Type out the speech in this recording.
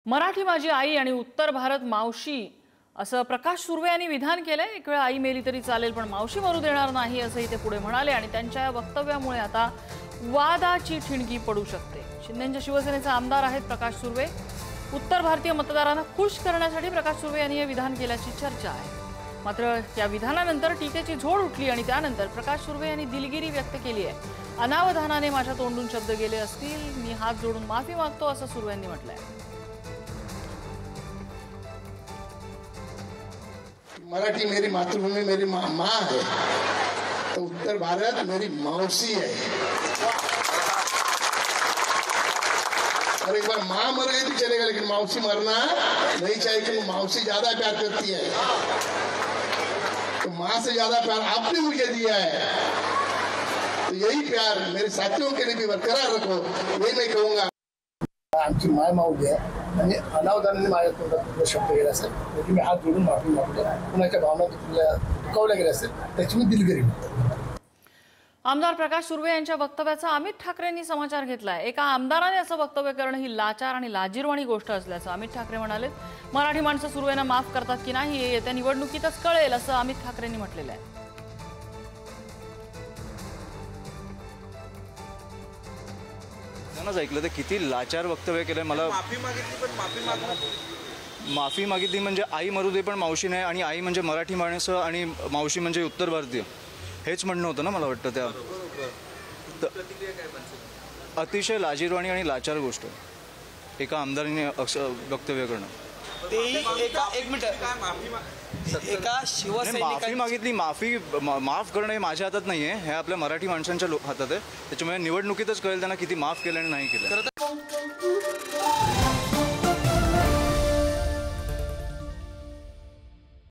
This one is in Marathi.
मराठी माझी आई आणि उत्तर भारत मावशी असं प्रकाश सुर्वे यांनी विधान केलंय। एक वेळ आई मेली तरी चालेल पण मावशी मरू देणार नाही असंही ते पुढे म्हणाले आणि त्यांच्या या वक्तव्यामुळे आता वादाची ठिणगी पडू शकते। शिंदेंच्या शिवसेनेचे आमदार आहेत प्रकाश सुर्वे। उत्तर भारतीय मतदारांना खुश करण्यासाठी प्रकाश सुर्वे यांनी हे विधान केल्याची चर्चा आहे। मात्र या विधानानंतर टीकेची झोड उठली आणि त्यानंतर प्रकाश सुर्वे यांनी दिलगिरी व्यक्त केली आहे। अनावधानाने माझ्या तोंडून शब्द गेले असतील, मी हात जोडून माफी मागतो असं सुर्वे यांनी म्हटलंय। मराठी मेरी मातृभूमि, मेरी माँ है, तो उत्तर भारत मेरी मौसी है। और एक बार माँ मर गई तो चलेगा, लेकिन मौसी मरना नहीं चाहिए, क्योंकि मौसी ज्यादा प्यार करती है। तो माँ से ज्यादा प्यार आपने मुझे दिया है, तो यही प्यार मेरे साथियों के लिए भी बरकरार रखो, यही मैं कहूँगा। आमची माय माऊली आहे आणि अनावधानाने माझ्या तोंडात शब्द गेला असेल, त्याची मी हात जोडून माफी मागतो। कुणाच्या भावना दुखावल्या गेल्या असेल त्याची मी दिलगिरी मागतो। आमदार प्रकाश सुर्वे यांच्या वक्तव्याचा अमित ठाकरेंनी समाचार घेतलाय। एका आमदाराने असं वक्तव्य करणं ही लाचार आणि लाजिरवाणी गोष्ट असल्याचं अमित ठाकरे म्हणाले। मराठी माणसं सुर्वेंना माफ करतात की नाही हे येत्या निवडणुकीतच कळेल असं अमित ठाकरेंनी म्हटलेलं आहे। ऐकलं तर किती लाचार वक्तव्य केलंय। मला माफी मागितली म्हणजे आई मरू दे पण मावशी नाही, आणि आई म्हणजे मराठी माणसं आणि मावशी म्हणजे उत्तर भारतीय, हेच म्हणणं होतं ना मला वाटतं। त्या अतिशय लाजिरवाणी आणि लाचार गोष्ट एका आमदाराने वक्तव्य करणं। माफी मागितली, माफ करणं हे माझ्या हातात नाहीये, हे आपल्या मराठी माणसांच्या हातात आहे। त्याच्यामुळे निवडणुकीतच कळेल त्यांना किती माफ केलं आणि नाही केलं।